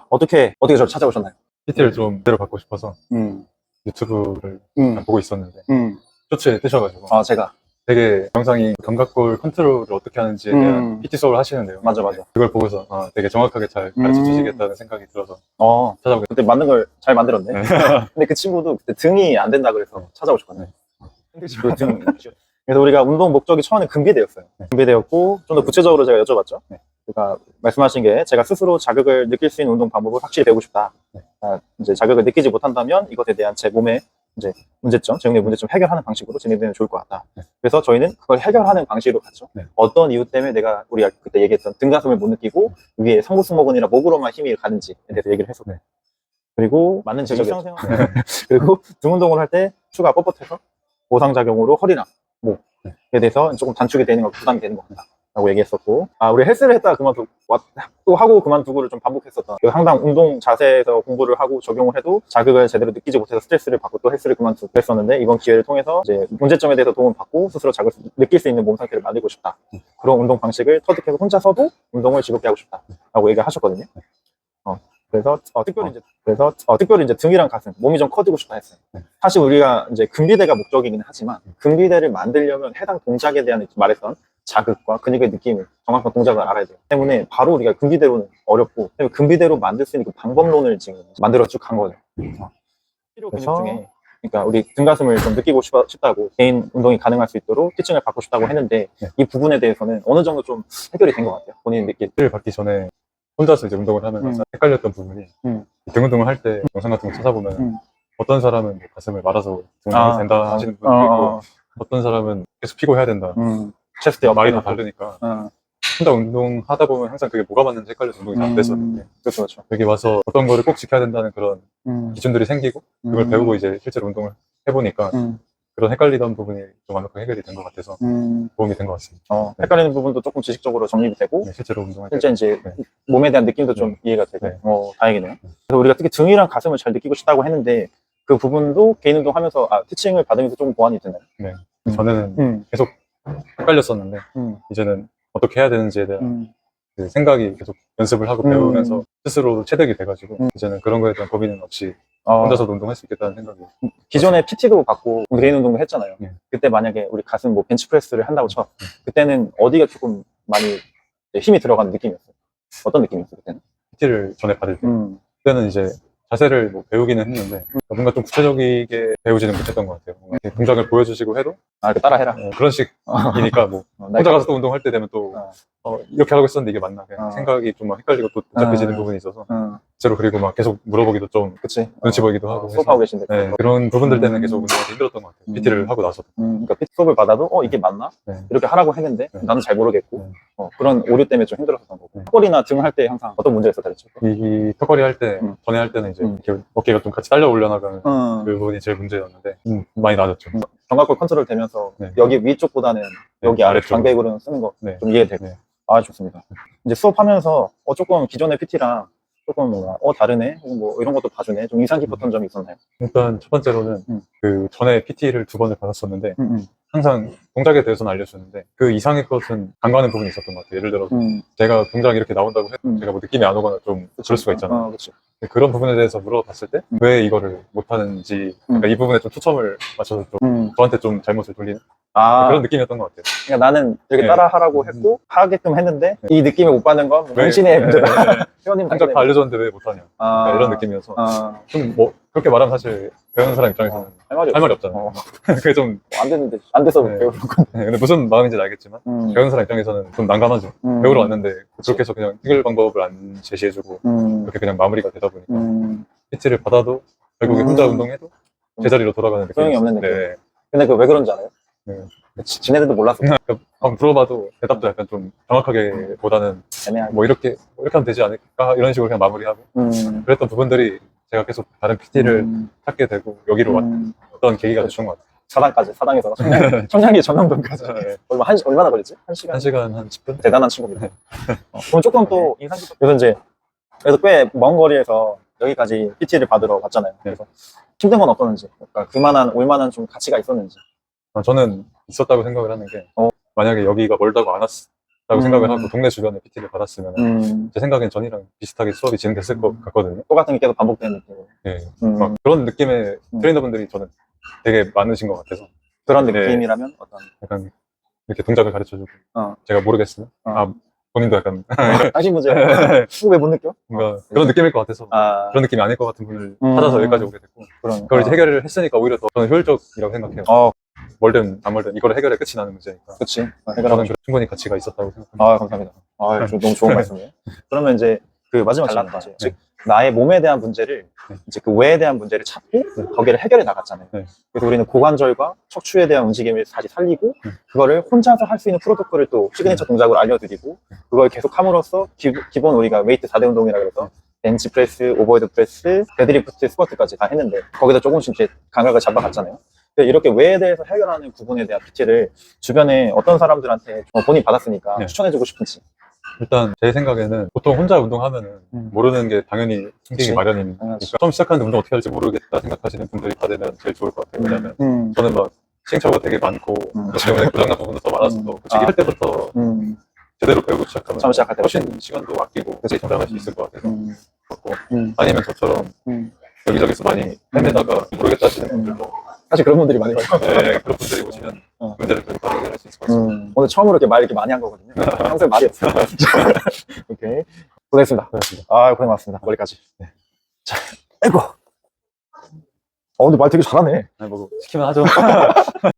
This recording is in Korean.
어떻게 저를 찾아오셨나요? PT를 좀 제대로 받고 싶어서 음, 유튜브를 음, 보고 있었는데 음. 쇼츠에 뜨셔가지고 제가. 되게 영상이 견갑골 컨트롤을 어떻게 하는지에 대한 PT 수업을 하시는데요. 맞아. 그걸 보고서 되게 정확하게 잘 가르쳐 주시겠다는 생각이 들어서 찾아보게 그때 만든 걸 잘 만들었네. 네. 근데 그 친구도 그때 등이 안 된다 그래서 찾아오셨거든요. 그 등. 그래서 우리가 운동 목적이 처음에 근비대였어요. 근비대였고, 좀 더 구체적으로 제가 여쭤봤죠. 그러니까 말씀하신 게 제가 스스로 자극을 느낄 수 있는 운동 방법을 확실히 배우고 싶다. 이제 자극을 느끼지 못한다면 이것에 대한 제 몸의 이제 문제점, 제 몸의 문제점 해결하는 방식으로 진행되면 좋을 것 같다. 그래서 저희는 그걸 해결하는 방식으로 갔죠. 어떤 이유 때문에 우리가 그때 얘기했던 등가슴을 못 느끼고 위에 성부승모근이나 목으로만 힘이 가는지에 대해서 얘기를 했었고, 그리고 맞는 지적이었죠. 그리고 등 운동을 할 때 추가 뻣뻣해서 보상작용으로 허리나 목에 대해서 조금 단축이 되는 거 부담이 되는 것 같다 라고 얘기했었고, 우리 헬스를 했다가 그만두고 또 하고 그만두고를 좀 반복했었던, 항상 운동 자세에서 공부를 하고 적용을 해도 자극을 제대로 느끼지 못해서 스트레스를 받고 또 헬스를 그만두고 그랬었는데, 이번 기회를 통해서 이제 문제점에 대해서 도움을 받고 스스로 자극을 느낄 수 있는 몸 상태를 만들고 싶다, 그런 운동 방식을 터득해서 혼자서도 운동을 즐겁게 하고 싶다 라고 얘기를 하셨거든요. 그래서 특별히 이제 등이랑 가슴, 몸이 좀 커지고 싶다 했어요. 사실 우리가 이제 근비대가 목적이긴 하지만, 근비대를 만들려면 해당 동작에 대한 말했던 자극과 근육의 느낌을, 정확한 동작을 알아야 돼요. 때문에 바로 우리가 근비대로는 어렵고, 근비대로 만들 수 있는 그 방법론을 지금 만들어 쭉 간 거죠. 필요 근육 중에, 그러니까 우리 등가슴을 좀 느끼고 싶다고, 개인 운동이 가능할 수 있도록 티칭을 받고 싶다고 했는데, 이 부분에 대해서는 어느 정도 좀 해결이 된 것 같아요. 본인이 느끼. PT를 받기 전에 혼자서 이제 운동을 하면서 헷갈렸던 부분이 등 운동을 할 때 영상 같은 거 찾아보면 어떤 사람은 뭐 가슴을 말아서 등 운동이 된다 하시는 분도 있고, 어떤 사람은 계속 피고 해야 된다. 체스트 말이 다 다르니까 혼자 운동하다 보면 항상 그게 뭐가 맞는지 헷갈려서 운동이 잘 안 됐었는데, 그렇죠. 여기 와서 어떤 거를 꼭 지켜야 된다는 그런 기준들이 생기고 그걸 배우고 이제 실제로 운동을 해보니까 그런 헷갈리던 부분이 좀 완벽하게 해결이 된 것 같아서 도움이 된 것 같습니다. 헷갈리는 부분도 조금 지식적으로 정립이 되고, 실제로 운동할 실제 이제 몸에 대한 느낌도 좀 이해가 되고, 다행이네요. 그래서 우리가 특히 등이랑 가슴을 잘 느끼고 싶다고 했는데, 그 부분도 개인 운동하면서 티칭을 받으면서 조금 보완이 되나요? 네. 전에는 계속 헷갈렸었는데 이제는 어떻게 해야 되는지에 대한 그 생각이 계속 연습을 하고 배우면서 스스로 체득이 돼가지고 이제는 그런 거에 대한 고민은 없이 혼자서도 운동할 수 있겠다는 생각이. 기존에 PT도 받고 개인 운동도 했잖아요. 그때 만약에 우리 가슴 벤치프레스를 한다고 쳐, 그때는 어디가 조금 많이 힘이 들어가는 느낌이었어요? 어떤 느낌이었어요 그때는? PT를 전에 받을 때 그때는 이제 자세를 배우기는 했는데 뭔가 좀 구체적이게 배우지는 못했던 것 같아요. 뭔가 동작을 보여주시고 해도 이렇게 따라 해라. 그런 식이니까 혼자 가서 또 운동할 때 되면 또 이렇게 하고 있었는데 이게 맞나? 생각이 좀 헷갈리고 또 복잡해지는 부분이 있어서 실제로, 그리고 계속 물어보기도 좀 눈치 보이기도 하고 수업하고 계신데 그런 부분들 때문에 계속 운동하기 힘들었던 것 같아요. PT를 하고 나서도. 그러니까 PT 수업을 받아도 이게 맞나? 이렇게 하라고 했는데 나는 잘 모르겠고, 그런 오류 때문에 좀 힘들었던 거고. 턱걸이나 등 할 때 항상 어떤 문제가 있었다랬죠? 이 턱걸이 할 때 전에 할 때는 이제 이렇게 어깨가 좀 같이 딸려 올려나가는 그 부분이 제일 문제였는데 많이 나아졌죠. 견갑골 컨트롤 되면서 여기 위쪽보다는 여기 아래 장배구를 쓰는 거 좀 이해되고. 좋습니다. 이제 수업하면서 조금 기존의 PT랑 조금 뭔가 다르네, 뭐 이런 것도 봐주네, 좀 인상 깊었던 점이 있었나요? 일단 첫 번째로는 그 전에 PT를 2번을 받았었는데 항상 동작에 대해서는 알려주는데 그 이상의 것은 간과하는 부분이 있었던 것 같아요. 예를 들어서 제가 동작이 이렇게 나온다고 해도 제가 느낌이 안 오거나 좀 그럴 수가 있잖아요. 그런 부분에 대해서 물어봤을 때 왜 이거를 못하는지, 그러니까 이 부분에 좀 초점을 맞춰서 좀 저한테 좀 잘못을 돌리는 그런 느낌이었던 것 같아요. 그러니까 나는 이렇게 따라 하라고 했고 하게끔 했는데 이 느낌을 못 받는 건 당신의 문제다. 회원님 한적 다 알려줬는데 왜 못하냐, 이런 느낌이어서 좀 그렇게 말하면 사실 배우는 사람 입장에서는 할 말이 없잖아요. 그게 좀 안 됐는데 안 돼서 배우는 건데. 근데 무슨 마음인지는 알겠지만 배우는 사람 입장에서는 좀 난감하죠. 배우러 왔는데 그렇게 해서 그냥 해결 방법을 안 제시해주고 그렇게 그냥 마무리가 되다 보니까 PT를 받아도 결국에 혼자 운동해도 제자리로 돌아가는 느낌이 소용이 없는 느낌. 근데 왜 그런지 알아요? 지네들도 몰랐어. 물어봐도 대답도 약간 좀 정확하게 보다는 뭐 이렇게 하면 되지 않을까, 이런 식으로 그냥 마무리하고 그랬던 부분들이 제가 계속 다른 PT를 찾게 되고 여기로 왔던 계기가 됐던 것 같아요. 사당에서 청량리 전남동까지 얼마나 걸렸지? 1시간? 1시간 한 10분? 대단한 친구입니다. 그럼 조금 또 인상 깊었던, 그래서 이제 꽤 먼 거리에서 여기까지 PT를 받으러 왔잖아요. 그래서 힘든 건 어떠는지, 그러니까 올만한 좀 가치가 있었는지. 저는 있었다고 생각을 하는 게 만약에 여기가 멀다고 안 생각을 하고 동네 주변에 PT를 받았으면 제 생각엔 전이랑 비슷하게 수업이 진행됐을 것 같거든요. 똑같은 게 계속 반복되는 느낌으로. 네. 막 그런 느낌의 트레이너분들이 저는 되게 많으신 것 같아서 그런 네. 느낌이라면 어떤? 약간 이렇게 동작을 가르쳐주고 어. 제가 모르겠으면 본인도 약간 당신 문제. 왜 못 느껴? 뭔가 그런 느낌일 것 같아서 그런 느낌이 아닐 것 같은 분을 찾아서 여기까지 오게 됐고 그걸 이제 해결을 했으니까 오히려 더 저는 효율적이라고 생각해요. 멀든 안 멀든 이걸 해결해 끝이 나는 문제니까. 그치. 저는 충분히 가치가 있었다고 생각합니다. 감사합니다. 너무 좋은 말씀이에요. 그러면 이제 그 마지막 질문. 즉, 나의 몸에 대한 문제를, 이제 그 외에 대한 문제를 찾고, 거기를 해결해 나갔잖아요. 그래서 우리는 고관절과 척추에 대한 움직임을 다시 살리고, 그거를 혼자서 할 수 있는 프로토콜을 또 시그니처 동작으로 알려드리고, 그걸 계속 함으로써 기본 우리가 웨이트 4대 운동이라 그래서 벤치 프레스, 오버헤드 프레스, 데드리프트, 스쿼트까지 다 했는데, 거기다 조금씩 이제 감각을 잡아갔잖아요. 이렇게 외에 대해서 해결하는 부분에 대한 PT를 주변에 어떤 사람들한테 본인이 받았으니까 추천해주고 싶은지. 일단 제 생각에는 보통 혼자 운동하면은 모르는 게 당연히 생기기 마련이니까 처음 시작하는데 운동 어떻게 할지 모르겠다 생각하시는 분들이 받으면 제일 좋을 것 같아요. 왜냐면 저는 막 시행착오가 되게 많고 어떻게 보면 고장난 부분도 더 많아서 솔직히 할 때부터 제대로 배우고 시작하면 처음 시작할 때 훨씬 시간도 아끼고 그치 성장할 수 있을 것 같아서 아니면 저처럼 여기저기서 많이 헤매다가 모르겠다 하시는 분들도 사실 그런 분들이 많이 와요. 네, 그런 분들이 오시면 문제를 계속 해결할 수 있을 것 같습니다. 오늘 처음으로 이렇게 말 이렇게 많이 한 거거든요. 평소에 말이 없어요. 오케이. 고생했습니다. 고생 많습니다. 머리까지. 자, 아이고. 근데 말 되게 잘하네. 뭐 시키면 하죠.